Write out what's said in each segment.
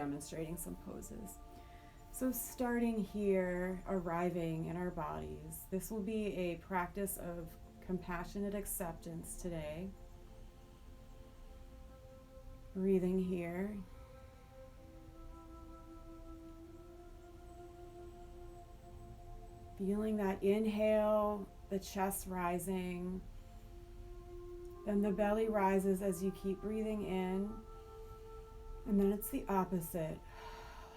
demonstrating some poses. So starting here, arriving in our bodies, this will be a practice of compassionate acceptance today. Breathing here. Feeling that inhale, the chest rising, then the belly rises as you keep breathing in, and then it's the opposite.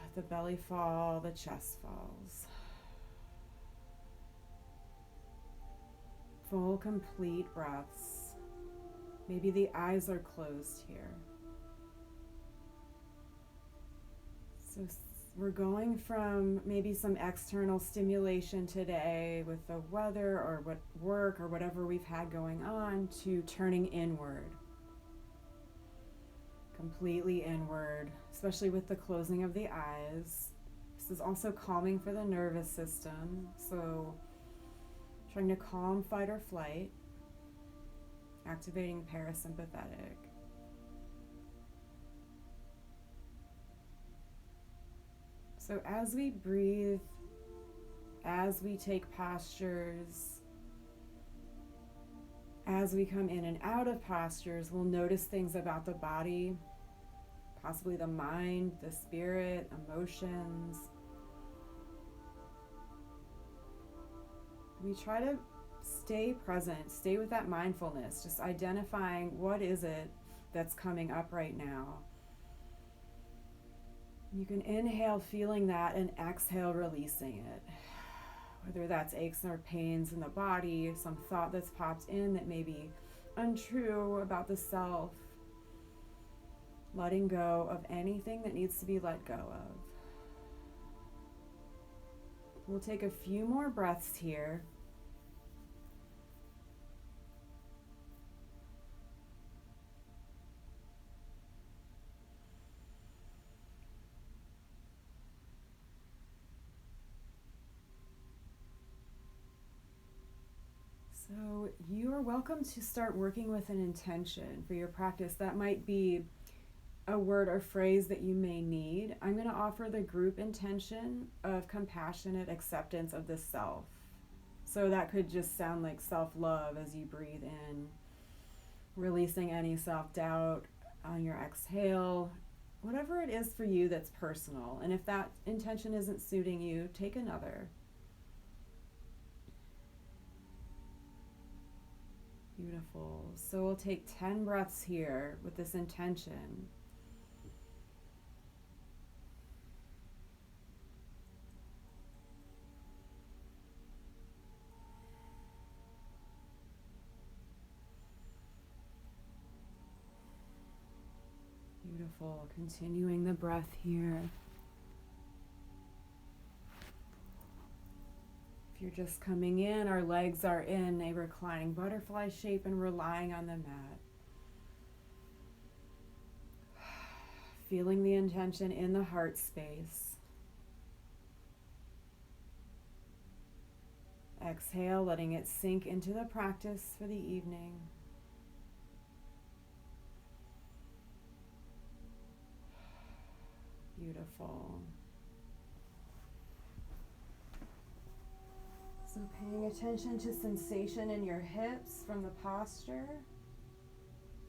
Let the belly fall, the chest falls. Full, complete breaths. Maybe the eyes are closed here. So we're going from maybe some external stimulation today with the weather or what work or whatever we've had going on to turning inward. Completely inward, especially with the closing of the eyes. This is also calming for the nervous system. So trying to calm fight or flight, activating parasympathetic. So as we breathe, as we take postures, as we come in and out of postures, we'll notice things about the body, possibly the mind, the spirit, emotions. We try to stay present, stay with that mindfulness, just identifying what is it that's coming up right now. You can inhale feeling that and exhale releasing it. Whether that's aches or pains in the body, some thought that's popped in that may be untrue about the self. Letting go of anything that needs to be let go of. We'll take a few more breaths here. So you are welcome to start working with an intention for your practice. That might be a word or phrase that you may need. I'm going to offer the group intention of compassionate acceptance of the self. So that could just sound like self-love as you breathe in, releasing any self-doubt on your exhale, whatever it is for you that's personal. And if that intention isn't suiting you, take another. Beautiful. So we'll take 10 breaths here with this intention. Beautiful. Continuing the breath here. If you're just coming in, our legs are in a reclining butterfly shape and relying on the mat. Feeling the intention in the heart space. Exhale, letting it sink into the practice for the evening. Beautiful. So paying attention to sensation in your hips from the posture.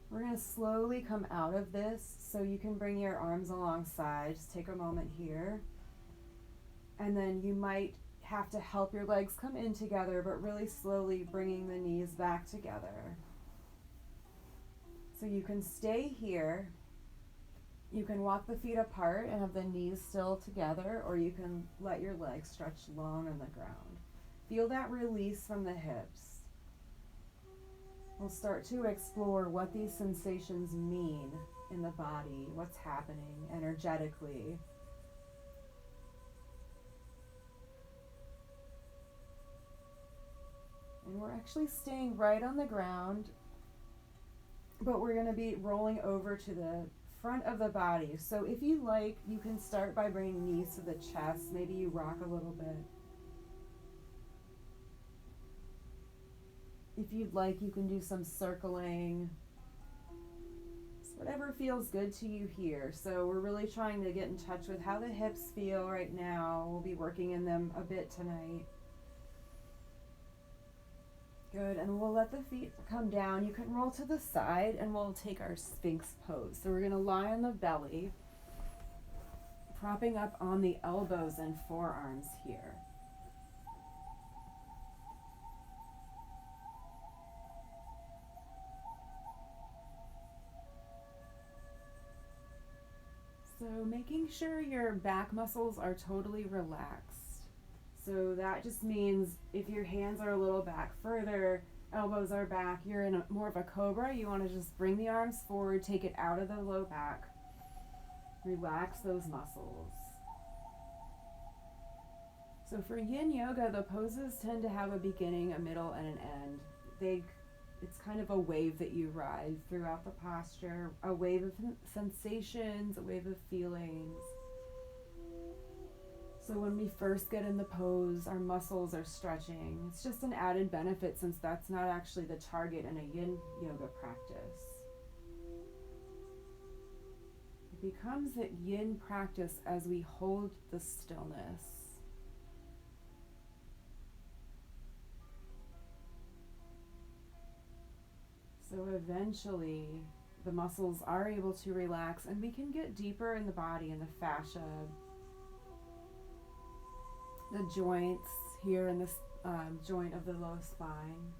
We're going to slowly come out of this, so you can bring your arms alongside. Just take a moment here. And then you might have to help your legs come in together, but really slowly bringing the knees back together. So you can stay here. You can walk the feet apart and have the knees still together, or you can let your legs stretch long on the ground. Feel that release from the hips. We'll start to explore what these sensations mean in the body, what's happening energetically. And we're actually staying right on the ground, but we're going to be rolling over to the front of the body. So if you like, you can start by bringing knees to the chest. Maybe you rock a little bit. If you'd like, you can do some circling, Whatever feels good to you here. So we're really trying to get in touch with how the hips feel right now. We'll be working in them a bit tonight. Good, and we'll let the feet come down. You can roll to the side and we'll take our Sphinx pose. So we're gonna lie on the belly, propping up on the elbows and forearms here. So making sure your back muscles are totally relaxed. So that just means if your hands are a little back further, elbows are back, you're in more of a cobra, you want to just bring the arms forward, take it out of the low back, relax those muscles. So for Yin Yoga, the poses tend to have a beginning, a middle, and an end. It's kind of a wave that you ride throughout the posture, a wave of sensations, a wave of feelings. So when we first get in the pose, our muscles are stretching. It's just an added benefit since that's not actually the target in a Yin Yoga practice. It becomes that Yin practice as we hold the stillness. So eventually the muscles are able to relax and we can get deeper in the body, in the fascia, the joints here in this joint of the low spine.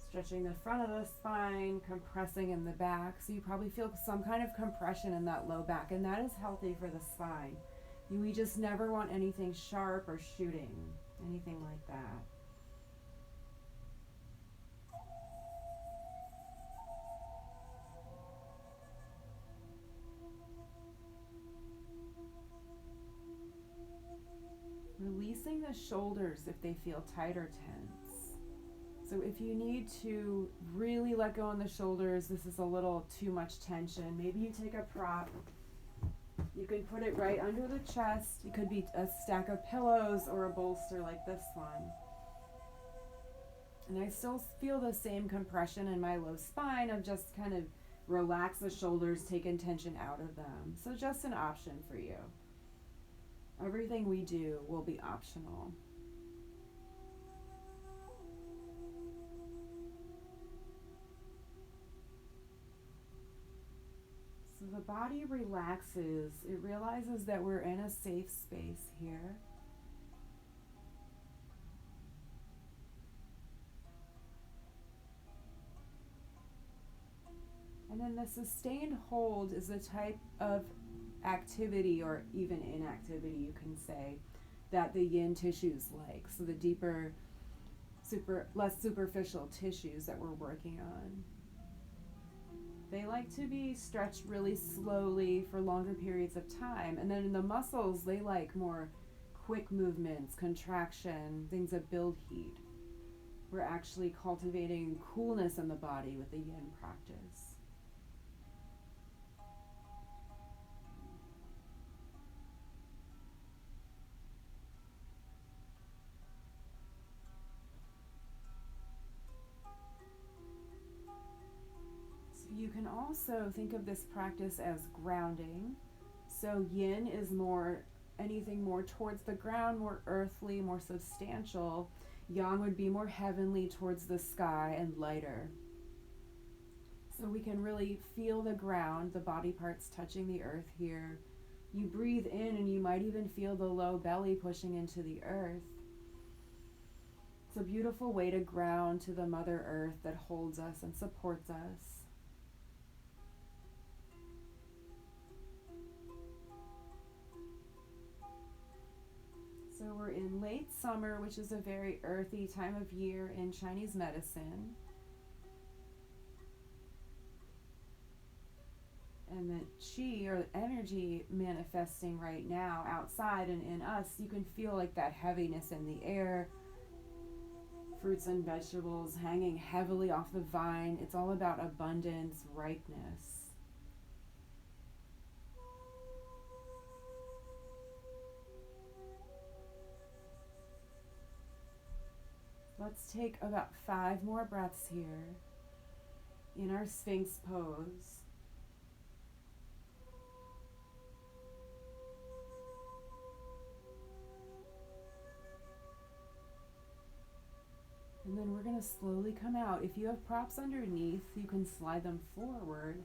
Stretching the front of the spine, compressing in the back. So you probably feel some kind of compression in that low back, and that is healthy for the spine. We just never want anything sharp or shooting, anything like that. Releasing the shoulders if they feel tight or tense. So if you need to really let go on the shoulders, this is a little too much tension, maybe you take a prop. You can put it right under the chest. It could be a stack of pillows or a bolster like this one. And I still feel the same compression in my low spine of just kind of relax the shoulders, taking tension out of them. So just an option for you. Everything we do will be optional. So the body relaxes. It realizes that we're in a safe space here. And then the sustained hold is the type of activity or even inactivity, you can say, that the yin tissues like. So the deeper, less superficial tissues that we're working on. They like to be stretched really slowly for longer periods of time. And then in the muscles, they like more quick movements, contraction, things that build heat. We're actually cultivating coolness in the body with the yin practice. You can also think of this practice as grounding. So yin is anything more towards the ground, more earthly, more substantial. Yang would be more heavenly, towards the sky and lighter. So we can really feel the ground, the body parts touching the earth here. You breathe in and you might even feel the low belly pushing into the earth. It's a beautiful way to ground to the Mother Earth that holds us and supports us. So we're in late summer, which is a very earthy time of year in Chinese medicine. And the qi, or energy, manifesting right now outside and in us, you can feel like that heaviness in the air. Fruits and vegetables hanging heavily off the vine. It's all about abundance, ripeness. Let's take about 5 more breaths here. in our Sphinx pose. And then we're going to slowly come out. If you have props underneath, you can slide them forward.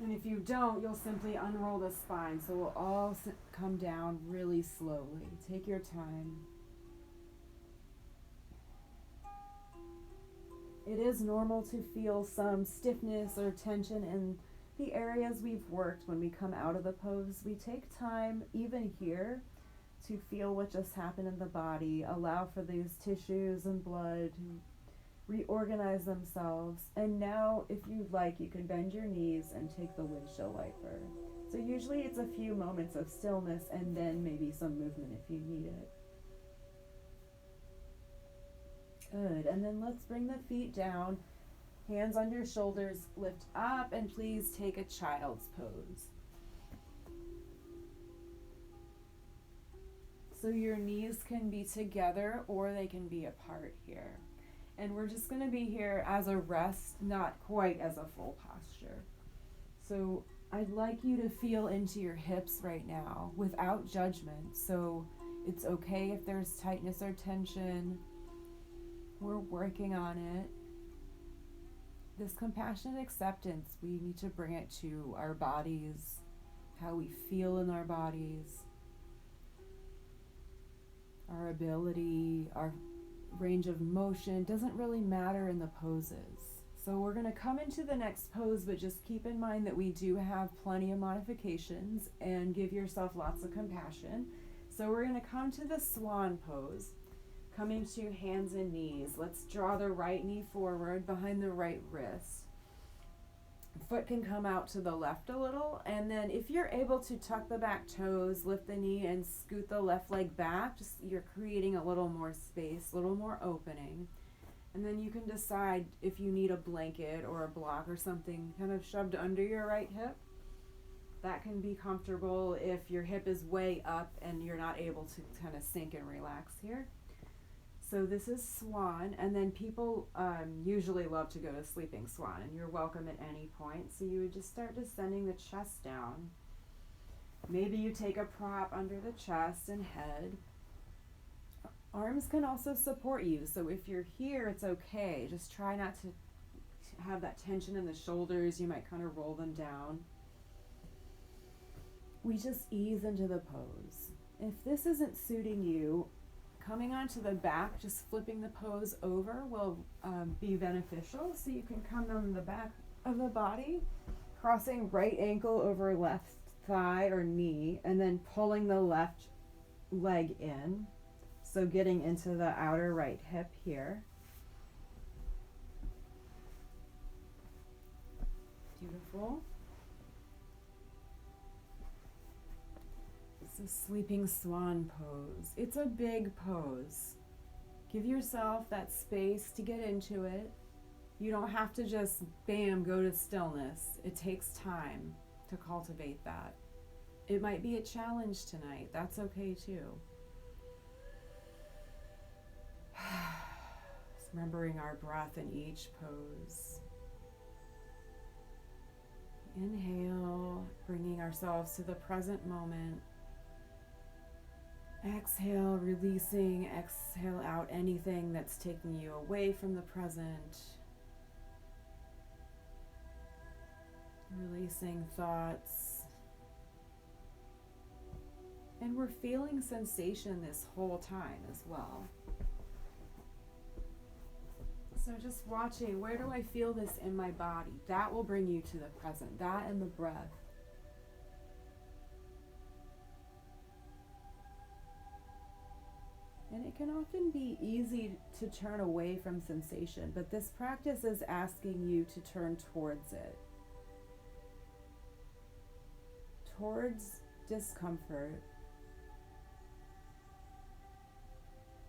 And if you don't, you'll simply unroll the spine. So we'll all come down really slowly. Take your time. It is normal to feel some stiffness or tension in the areas we've worked when we come out of the pose. We take time, even here, to feel what just happened in the body. Allow for these tissues and blood to reorganize themselves. And now, if you'd like, you can bend your knees and take the windshield wiper. So usually it's a few moments of stillness and then maybe some movement if you need it. Good. And then let's bring the feet down, hands under shoulders, lift up, and please take a child's pose. So your knees can be together or they can be apart here. And we're just going to be here as a rest, not quite as a full posture. So I'd like you to feel into your hips right now without judgment. So it's okay if there's tightness or tension. We're working on it. This compassionate acceptance, we need to bring it to our bodies, how we feel in our bodies, our ability, our range of motion. Doesn't really matter in the poses. So we're going to come into the next pose, but just keep in mind that we do have plenty of modifications, and give yourself lots of compassion. So we're going to come to the swan pose, coming to hands and knees. Let's draw the right knee forward behind the right wrist. Foot can come out to the left a little, and then if you're able to tuck the back toes, lift the knee and scoot the left leg back, just you're creating a little more space, a little more opening. And then you can decide if you need a blanket or a block or something kind of shoved under your right hip. That can be comfortable if your hip is way up and you're not able to kind of sink and relax here. So this is swan, and then people usually love to go to sleeping swan, and you're welcome at any point. So you would just start descending the chest down. Maybe you take a prop under the chest and head. Arms can also support you, so if you're here, it's okay. Just try not to have that tension in the shoulders. You might kind of roll them down. We just ease into the pose. If this isn't suiting you, coming onto the back, just flipping the pose over will be beneficial. So you can come on the back of the body, crossing right ankle over left thigh or knee, and then pulling the left leg in. So getting into the outer right hip here. Beautiful. It's a sleeping swan pose. It's a big pose. Give yourself that space to get into it. You don't have to just, bam, go to stillness. It takes time to cultivate that. It might be a challenge tonight. That's okay too. Remembering our breath in each pose. Inhale, bringing ourselves to the present moment. Exhale, releasing. Exhale out anything that's taking you away from the present. Releasing thoughts. And we're feeling sensation this whole time as well. So just watching, where do I feel this in my body? That will bring you to the present, that and the breath. And it can often be easy to turn away from sensation, but this practice is asking you to turn towards it. Towards discomfort.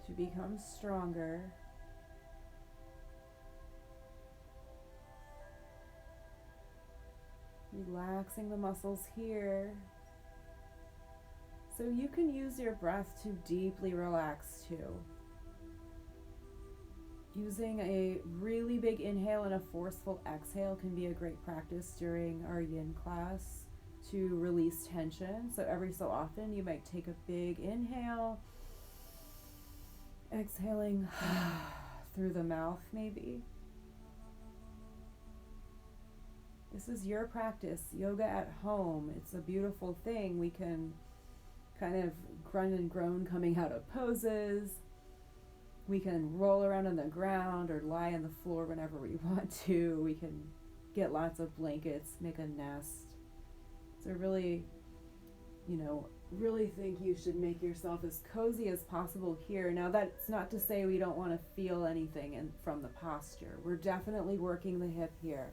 To become stronger. Relaxing the muscles here. So you can use your breath to deeply relax too. Using a really big inhale and a forceful exhale can be a great practice during our yin class to release tension. So every so often you might take a big inhale, exhaling through the mouth maybe. This is your practice, yoga at home. It's a beautiful thing. We can kind of grunt and groan coming out of poses. We can roll around on the ground or lie on the floor whenever we want to. We can get lots of blankets, make a nest. So really, really think you should make yourself as cozy as possible here. Now that's not to say we don't want to feel anything from the posture. We're definitely working the hip here.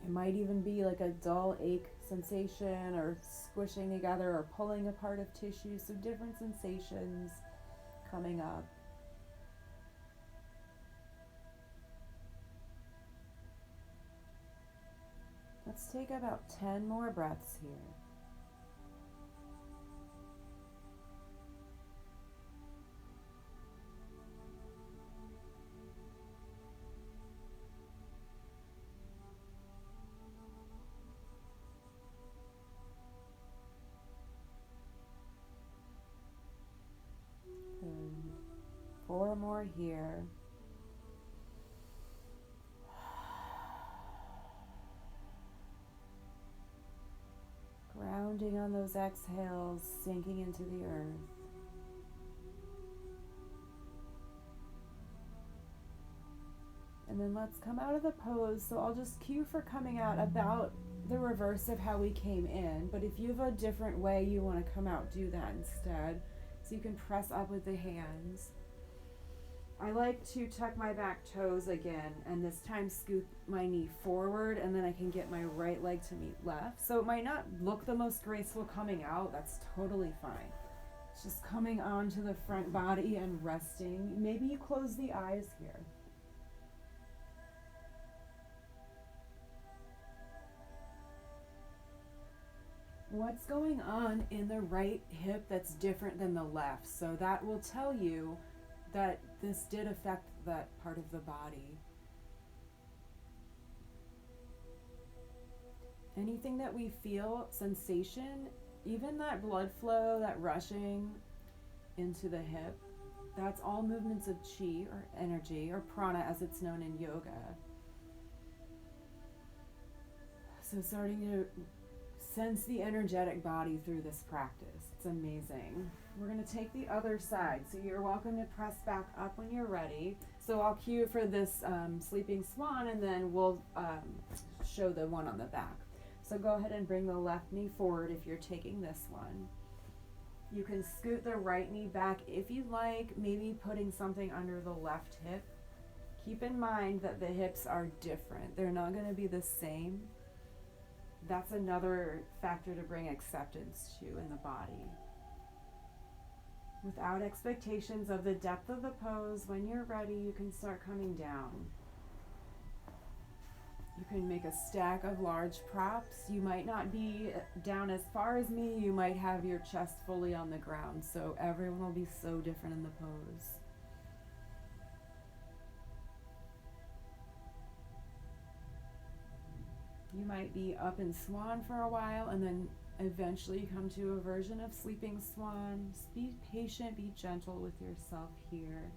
It might even be like a dull ache sensation or squishing together or pulling apart of tissue. So different sensations coming up. Let's take about 10 more breaths here. Good. 4 more here. Grounding on those exhales, sinking into the earth. And then let's come out of the pose. So I'll just cue for coming out about the reverse of how we came in. But if you have a different way you want to come out, do that instead. So you can press up with the hands. I like to tuck my back toes again, and this time scoop my knee forward, and then I can get my right leg to meet left. So it might not look the most graceful coming out. That's totally fine. It's just coming onto the front body and resting. Maybe you close the eyes here. What's going on in the right hip that's different than the left? So that will tell you that this did affect that part of the body. Anything that we feel, sensation, even that blood flow, that rushing into the hip, that's all movements of chi or energy or prana as it's known in yoga. So starting to sense the energetic body through this practice. It's amazing. We're going to take the other side. So you're welcome to press back up when you're ready. So I'll cue for this sleeping swan, and then we'll show the one on the back. So go ahead and bring the left knee forward if you're taking this one. You can scoot the right knee back if you like, maybe putting something under the left hip. Keep in mind that the hips are different. They're not going to be the same. That's another factor to bring acceptance to in the body. Without expectations of the depth of the pose, when you're ready, you can start coming down. You can make a stack of large props. You might not be down as far as me. You might have your chest fully on the ground. So everyone will be so different in the pose. You might be up in swan for a while and then eventually come to a version of sleeping swan. Just be patient, be gentle with yourself here.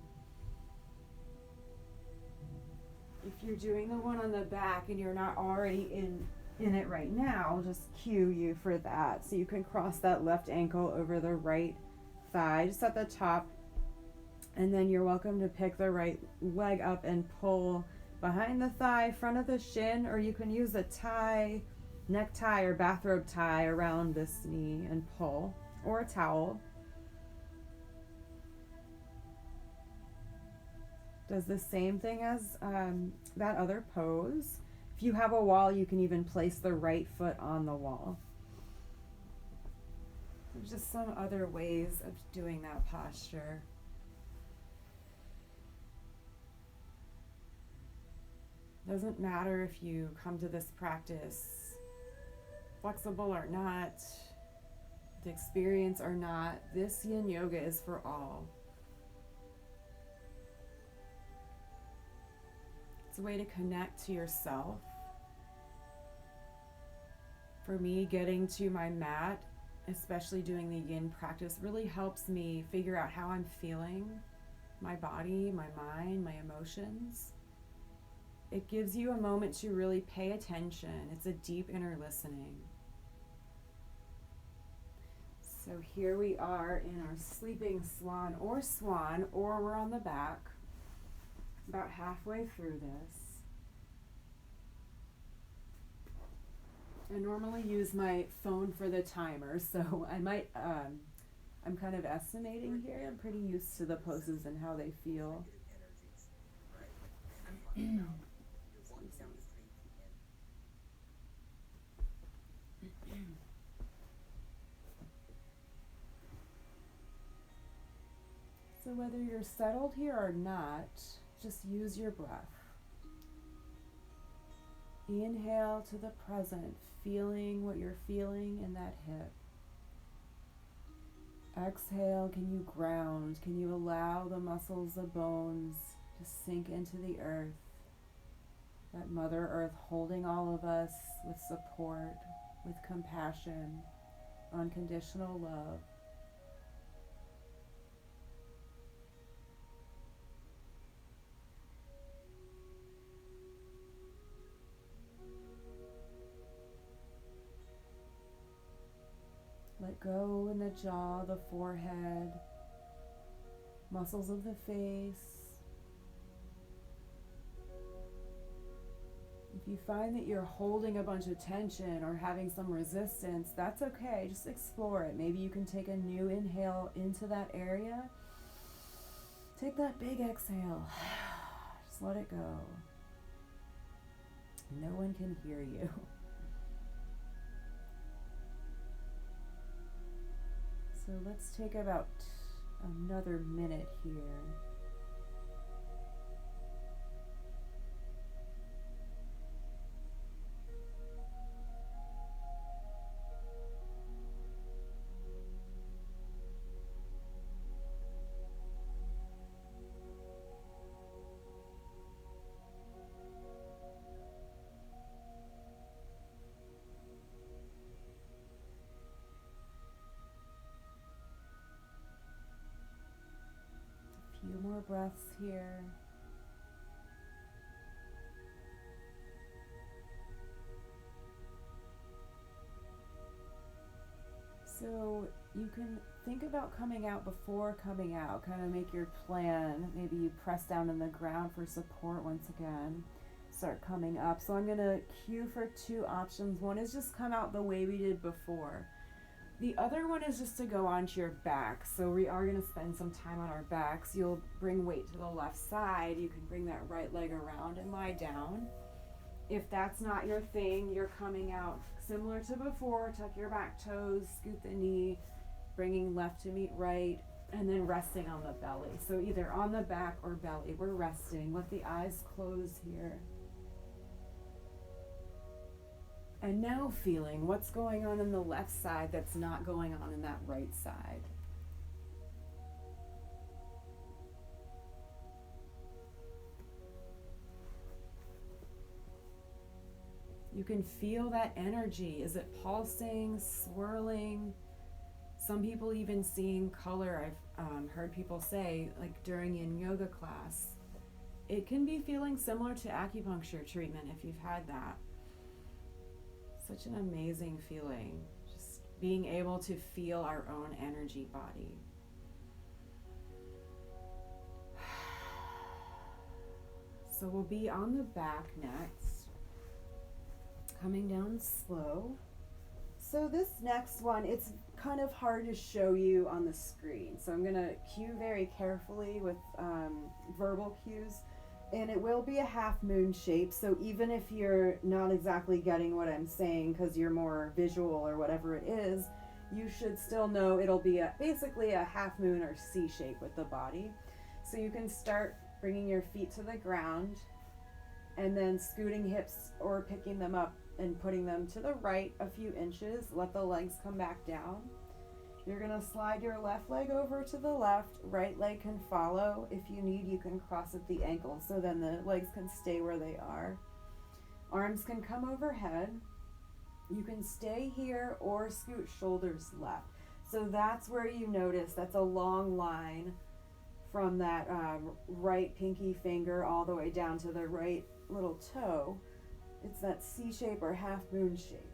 If you're doing the one on the back and you're not already in it right now, I'll just cue you for that. So you can cross that left ankle over the right thigh, just at the top. And then you're welcome to pick the right leg up and pull behind the thigh, front of the shin, or you can use a tie, necktie or bathrobe tie around this knee and pull, or a towel. Does the same thing as that other pose. If you have a wall, you can even place the right foot on the wall. There's just some other ways of doing that posture. Doesn't matter if you come to this practice flexible or not, with experience or not, this Yin Yoga is for all. It's a way to connect to yourself. For me, getting to my mat, especially doing the yin practice, really helps me figure out how I'm feeling, my body, my mind, my emotions. It gives you a moment to really pay attention. It's a deep inner listening. So here we are in our sleeping swan, or we're on the back, about halfway through this. I normally use my phone for the timer, so I might, I'm kind of estimating here. I'm pretty used to the poses and how they feel. So whether you're settled here or not, just use your breath. Inhale to the present, feeling what you're feeling in that hip. Exhale, can you ground? Can you allow the muscles, the bones to sink into the earth? That Mother Earth holding all of us with support, with compassion, unconditional love. Let go in the jaw, the forehead, muscles of the face. If you find that you're holding a bunch of tension or having some resistance, that's okay. Just explore it. Maybe you can take a new inhale into that area. Take that big exhale. Just let it go. No one can hear you. So let's take about another minute here. Few more breaths here. So you can think about coming out before coming out, kind of make your plan. Maybe you press down in the ground for support once again. Start coming up. So I'm going to cue for two options. One is just come out the way we did before. The other one is just to go onto your back. So we are going to spend some time on our backs. You'll bring weight to the left side. You can bring that right leg around and lie down. If that's not your thing, you're coming out similar to before. Tuck your back toes, scoot the knee, bringing left to meet right, and then resting on the belly. So either on the back or belly, we're resting. Let the eyes close here. And now feeling what's going on in the left side that's not going on in that right side. You can feel that energy. Is it pulsing, swirling? Some people even seeing color. I've heard people say, like during Yin Yoga class, it can be feeling similar to acupuncture treatment if you've had that. Such an amazing feeling, just being able to feel our own energy body. So we'll be on the back next, coming down slow. So this next one, it's kind of hard to show you on the screen. So I'm going to cue very carefully with verbal cues. And it will be a half moon shape, so even if you're not exactly getting what I'm saying because you're more visual or whatever it is, you should still know it'll be basically a half moon or C shape with the body. So you can start bringing your feet to the ground and then scooting hips or picking them up and putting them to the right a few inches. Let the legs come back down. You're going to slide your left leg over to the left. Right leg can follow. If you need, you can cross at the ankle so then the legs can stay where they are. Arms can come overhead. You can stay here or scoot shoulders left. So that's where you notice that's a long line from that right pinky finger all the way down to the right little toe. It's that C shape or half moon shape.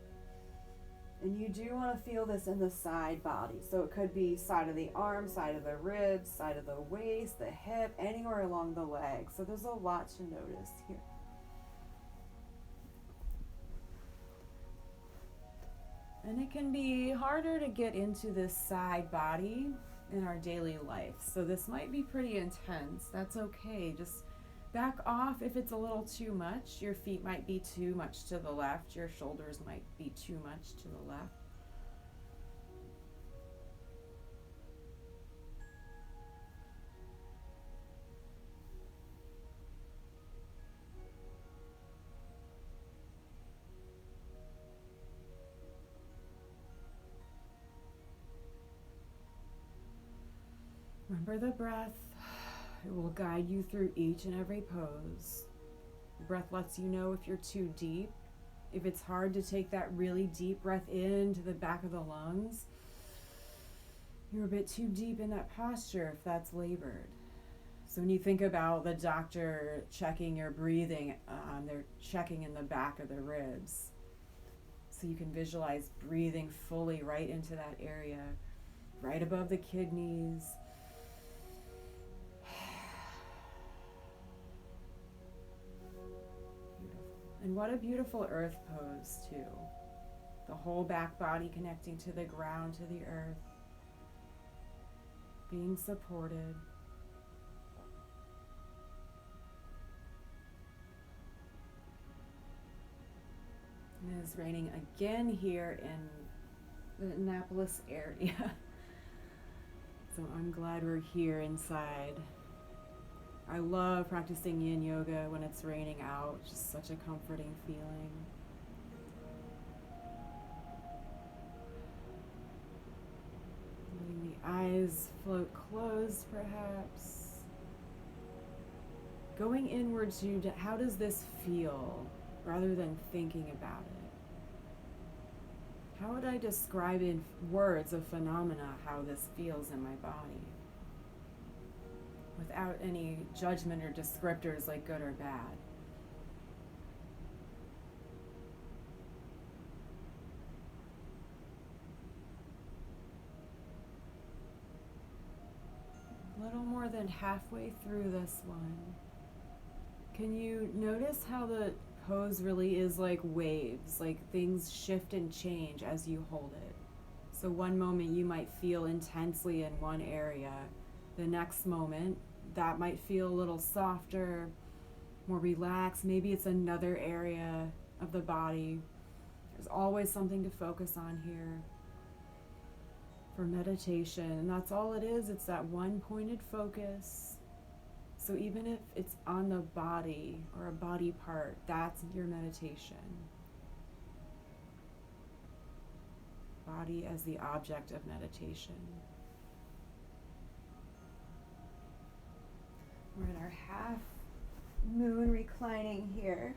And you do want to feel this in the side body. So it could be side of the arm, side of the ribs, side of the waist, the hip, anywhere along the leg. So there's a lot to notice here. And it can be harder to get into this side body in our daily life. So this might be pretty intense. That's okay. Just back off if it's a little too much. Your feet might be too much to the left. Your shoulders might be too much to the left. Remember the breath. It will guide you through each and every pose. The breath lets you know if you're too deep. If it's hard to take that really deep breath into the back of the lungs, you're a bit too deep in that posture if that's labored. So when you think about the doctor checking your breathing, they're checking in the back of the ribs. So you can visualize breathing fully right into that area, right above the kidneys. And what a beautiful earth pose too. The whole back body connecting to the ground, to the earth. Being supported. It is raining again here in the Annapolis area. So I'm glad we're here inside. I love practicing Yin Yoga when it's raining out. It's just such a comforting feeling. Letting the eyes float closed, perhaps. Going inward to how does this feel, rather than thinking about it. How would I describe in words of phenomena how this feels in my body? Without any judgment or descriptors like good or bad. A little more than halfway through this one. Can you notice how the pose really is like waves, like things shift and change as you hold it? So one moment you might feel intensely in one area. The next moment, that might feel a little softer, more relaxed. Maybe it's another area of the body. There's always something to focus on here for meditation. And that's all it is. It's that one pointed focus. So even if it's on the body or a body part, that's your meditation. Body as the object of meditation. We're in our half moon reclining here.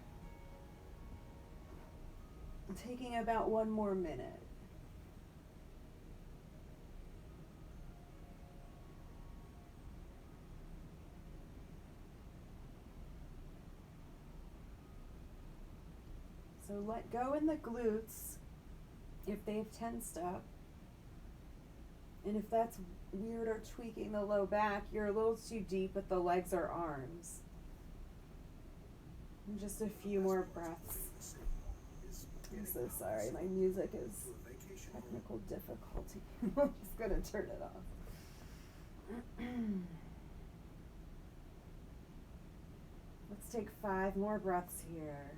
Taking about one more minute. So let go in the glutes if they've tensed up. And if that's weird or tweaking the low back, you're a little too deep with the legs or arms. And just a few more breaths. I'm so sorry, my music is technical difficulty. I'm just going to turn it off. Let's take 5 more breaths here.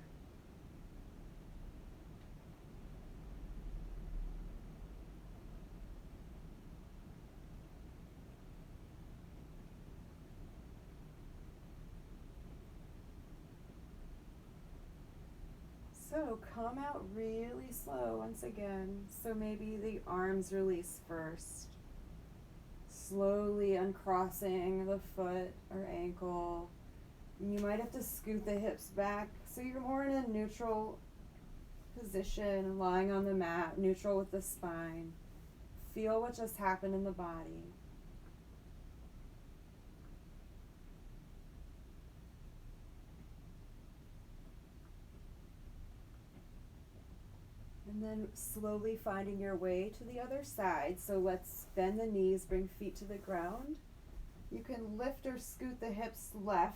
So come out really slow once again. So maybe the arms release first. Slowly uncrossing the foot or ankle. You might have to scoot the hips back so you're more in a neutral position, lying on the mat, neutral with the spine. Feel what just happened in the body. And then slowly finding your way to the other side. So let's bend the knees, bring feet to the ground. You can lift or scoot the hips left.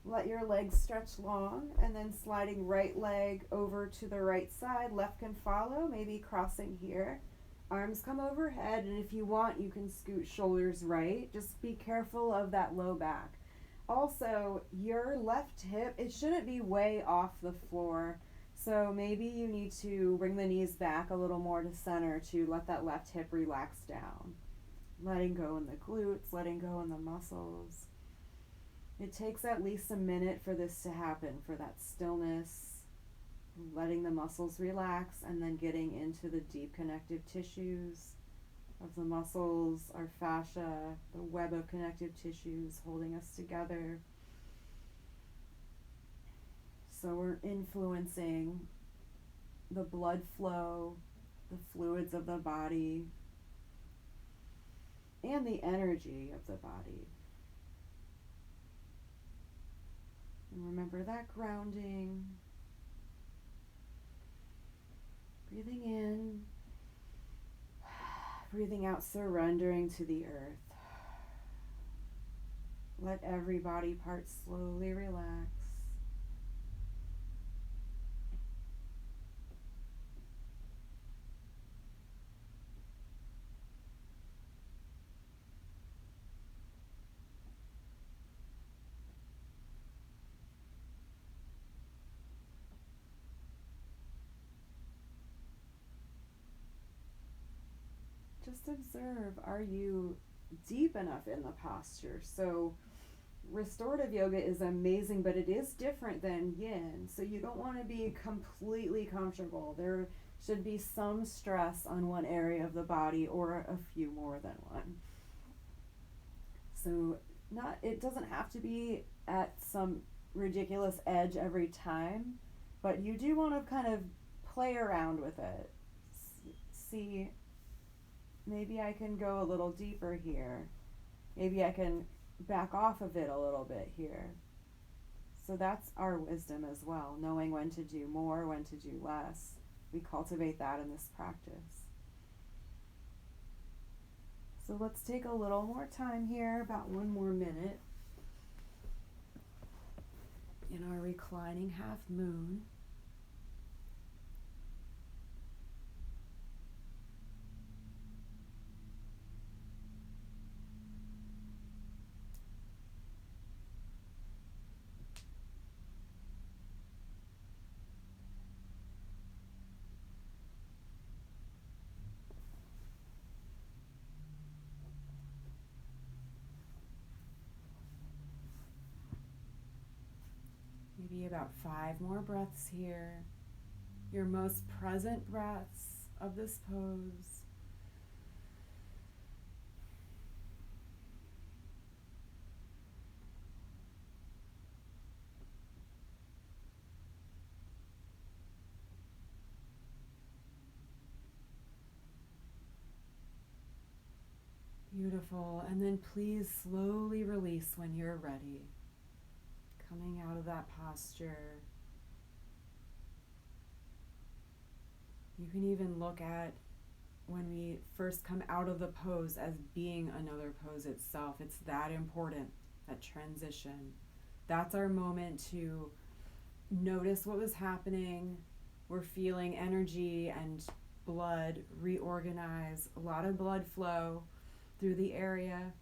Let your legs stretch long, and then sliding right leg over to the right side. Left can follow, maybe crossing here. Arms come overhead, and if you want, you can scoot shoulders right. Just be careful of that low back. Also, your left hip, it shouldn't be way off the floor. So maybe you need to bring the knees back a little more to center to let that left hip relax down. Letting go in the glutes, letting go in the muscles. It takes at least a minute for this to happen, for that stillness, letting the muscles relax, and then getting into the deep connective tissues of the muscles, our fascia, the web of connective tissues holding us together. So we're influencing the blood flow, the fluids of the body, and the energy of the body. And remember that grounding. Breathing in, breathing out, surrendering to the earth. Let every body part slowly relax. Just observe, are you deep enough in the posture? So restorative yoga is amazing, but it is different than yin. So you don't want to be completely comfortable. There should be some stress on one area of the body, or a few more than one. So it doesn't have to be at some ridiculous edge every time, but you do want to kind of play around with it. See, maybe I can go a little deeper here. Maybe I can back off of it a little bit here. So that's our wisdom as well, knowing when to do more, when to do less. We cultivate that in this practice. So let's take a little more time here, about 1 more minute, in our reclining half moon. Maybe about 5 more breaths here. Your most present breaths of this pose. Beautiful. And then please slowly release when you're ready. Coming out of that posture. You can even look at when we first come out of the pose as being another pose itself. It's that important, that transition. That's our moment to notice what was happening. We're feeling energy and blood reorganize, a lot of blood flow through the area.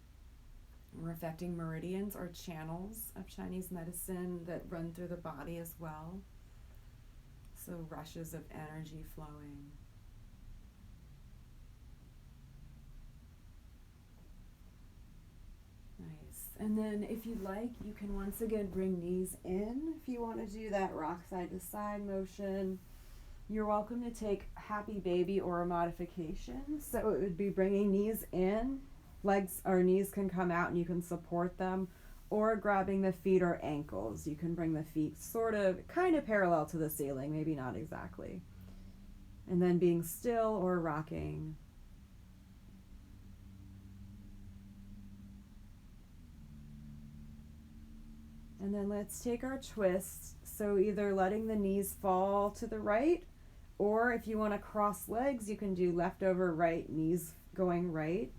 We're affecting meridians or channels of Chinese medicine that run through the body as well. So rushes of energy flowing. Nice. And then if you'd like, you can once again bring knees in. If you want to do that rock side to side motion, you're welcome to take happy baby or a modification. So it would be bringing knees in, legs or knees can come out and you can support them, or grabbing the feet or ankles. You can bring the feet sort of kind of parallel to the ceiling, maybe not exactly. And then being still or rocking. And then let's take our twist. So either letting the knees fall to the right, or if you want to cross legs, you can do left over right, knees going right.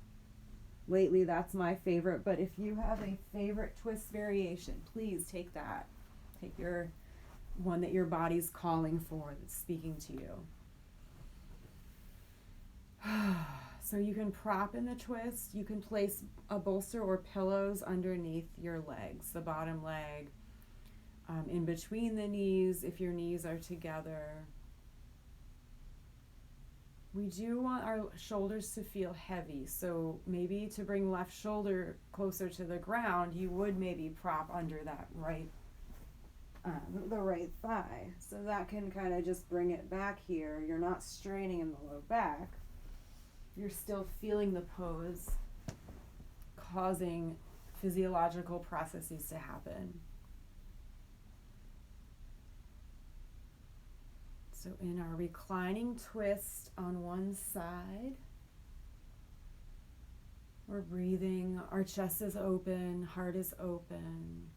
Lately, that's my favorite, but if you have a favorite twist variation, please take that. Take your one that your body's calling for, that's speaking to you. So you can prop in the twist. You can place a bolster or pillows underneath your legs, the bottom leg, in between the knees if your knees are together. We do want our shoulders to feel heavy, so maybe to bring left shoulder closer to the ground, you would maybe prop under that right, the right thigh. So that can kind of just bring it back here. You're not straining in the low back. You're still feeling the pose, causing physiological processes to happen. So in our reclining twist on one side, we're breathing, our chest is open, heart is open.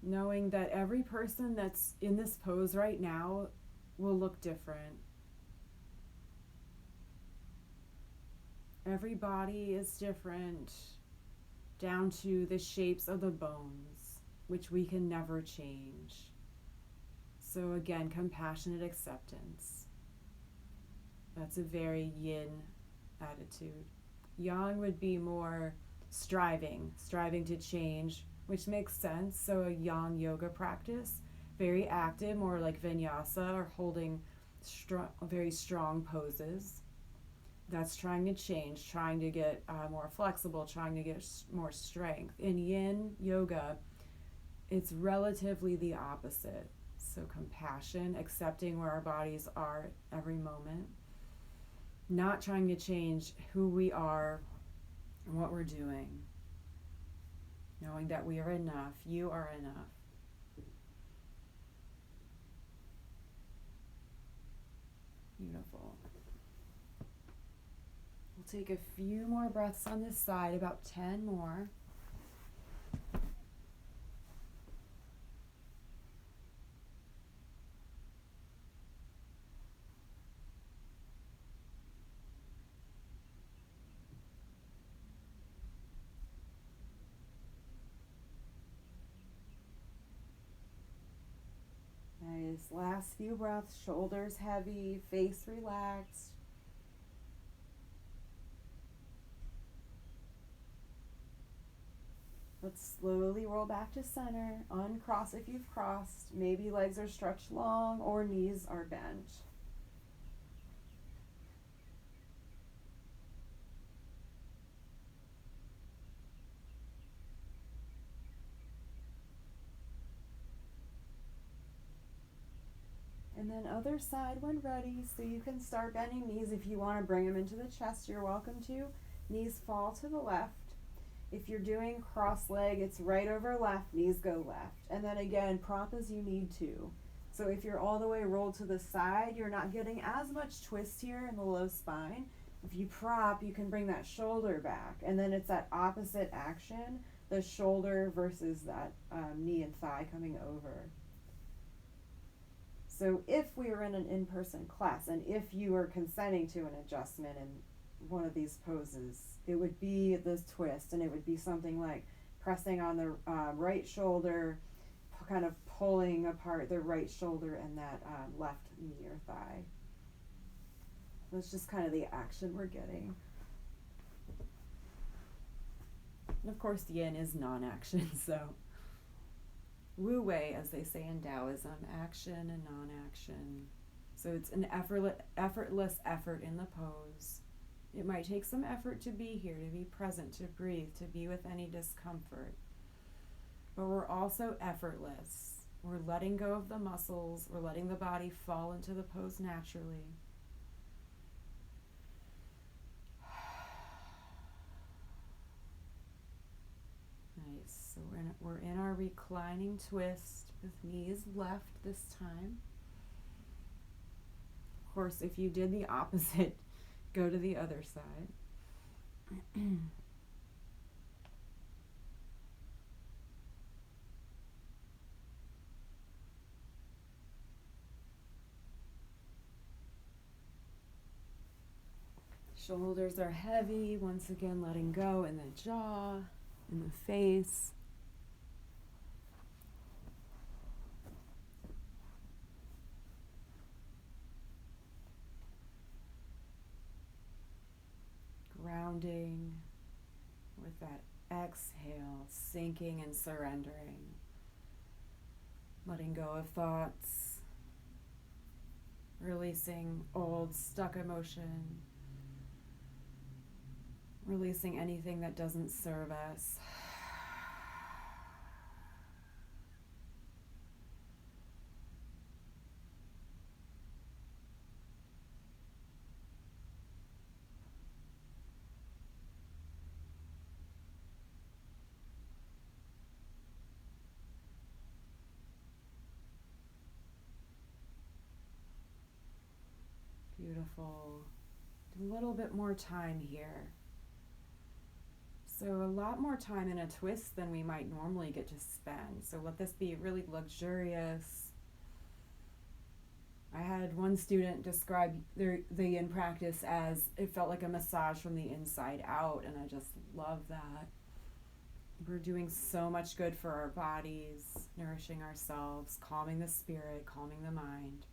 Knowing that every person that's in this pose right now will look different. Every body is different, down to the shapes of the bones, which we can never change. So again, compassionate acceptance. That's a very yin attitude. Yang would be more striving to change, which makes sense. So a yang yoga practice, very active, more like vinyasa or holding very strong poses. That's trying to change, trying to get more flexible, trying to get more strength. In yin yoga, it's relatively the opposite. So compassion, accepting where our bodies are every moment, not trying to change who we are and what we're doing, knowing that we are enough, you are enough. Beautiful. We'll take a few more breaths on this side, about 10 more. Nice. Last few breaths, shoulders heavy, face relaxed. Let's slowly roll back to center. Uncross if you've crossed. Maybe legs are stretched long or knees are bent. And then other side when ready. So you can start bending knees. If you want to bring them into the chest, you're welcome to. Knees fall to the left. If you're doing cross leg, it's right over left, knees go left. And then again, prop as you need to. So if you're all the way rolled to the side, you're not getting as much twist here in the low spine. If you prop, you can bring that shoulder back. And then it's that opposite action, the shoulder versus that knee and thigh coming over. So if we were in an in-person class, and if you were consenting to an adjustment in one of these poses, it would be this twist, and it would be something like pressing on the right shoulder, kind of pulling apart the right shoulder and that left knee or thigh. That's just kind of the action we're getting. And of course, yin is non-action, so Wu Wei, as they say in Taoism, action and non-action. So it's an effortless effort in the pose. It might take some effort to be here, to be present, to breathe, to be with any discomfort. But we're also effortless. We're letting go of the muscles. We're letting the body fall into the pose naturally. Nice. So we're in our reclining twist with knees left this time. Of course, if you did the opposite, go to the other side. Shoulders are heavy. Once again, letting go in the jaw, in the face. Grounding with that exhale, sinking and surrendering. Letting go of thoughts. Releasing old, stuck emotion. Releasing anything that doesn't serve us. Beautiful. A little bit more time here. So a lot more time in a twist than we might normally get to spend. So let this be really luxurious. I had one student describe the yin practice as it felt like a massage from the inside out, and I just love that. We're doing so much good for our bodies, nourishing ourselves, calming the spirit, calming the mind.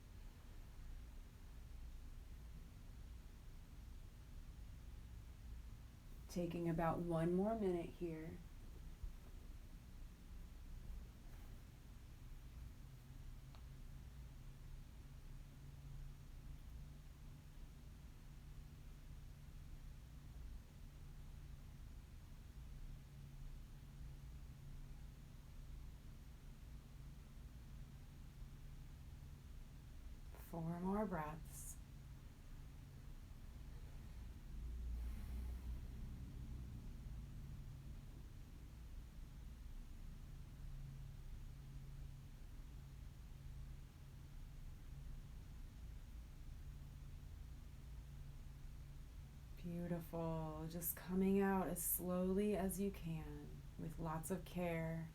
Taking about 1 more minute here. Four more breaths. Beautiful. Just coming out as slowly as you can with lots of care.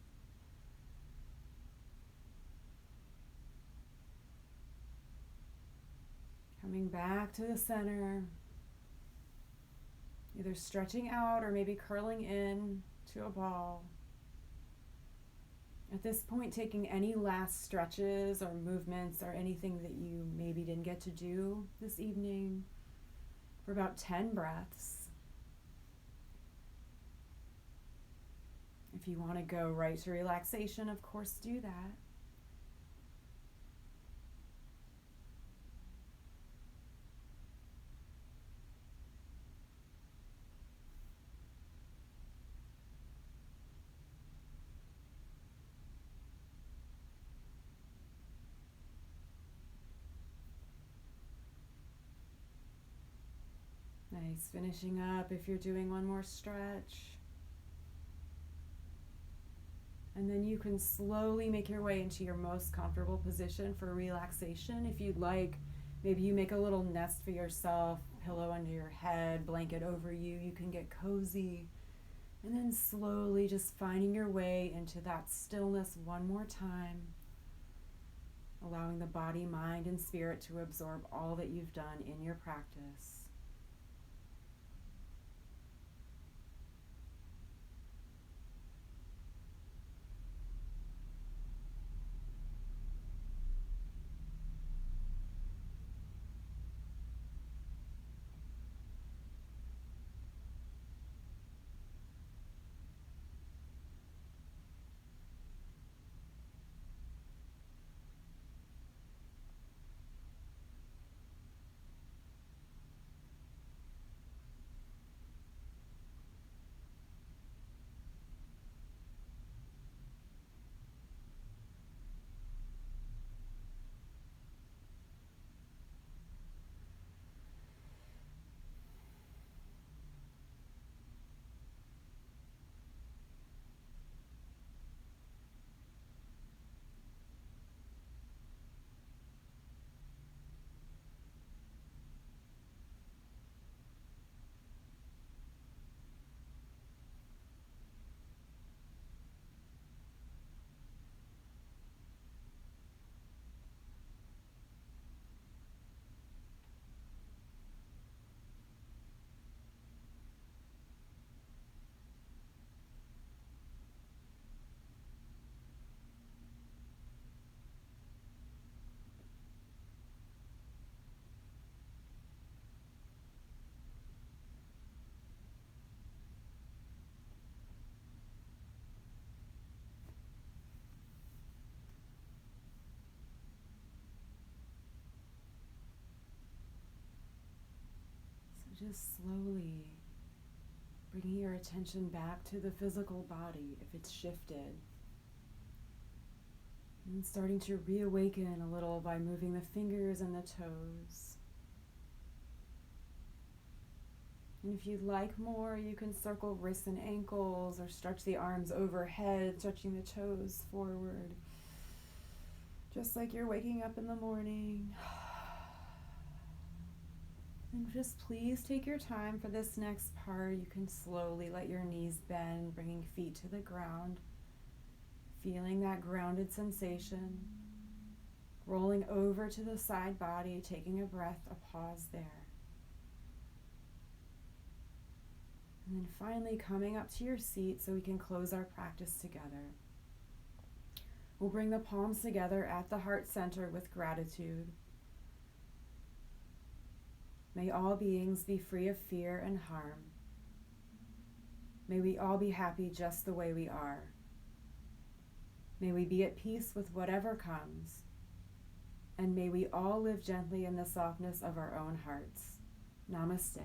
Coming back to the center. Either stretching out or maybe curling in to a ball. At this point, taking any last stretches or movements or anything that you maybe didn't get to do this evening for about 10 breaths. If you want to go right to relaxation, of course, do that. Nice. Finishing up if you're doing one more stretch. And then you can slowly make your way into your most comfortable position for relaxation. If you'd like, maybe you make a little nest for yourself, pillow under your head, blanket over you. You can get cozy. And then slowly just finding your way into that stillness one more time. Allowing the body, mind, and spirit to absorb all that you've done in your practice. just slowly bringing your attention back to the physical body if it's shifted. And starting to reawaken a little by moving the fingers and the toes. And if you'd like more, you can circle wrists and ankles or stretch the arms overhead, stretching the toes forward. Just like you're waking up in the morning. And just please take your time for this next part. You can slowly let your knees bend, bringing feet to the ground. Feeling that grounded sensation. Rolling over to the side body, taking a breath, a pause there. And then finally coming up to your seat so we can close our practice together. We'll bring the palms together at the heart center with gratitude. May all beings be free of fear and harm. May we all be happy just the way we are. May we be at peace with whatever comes. And may we all live gently in the softness of our own hearts. Namaste.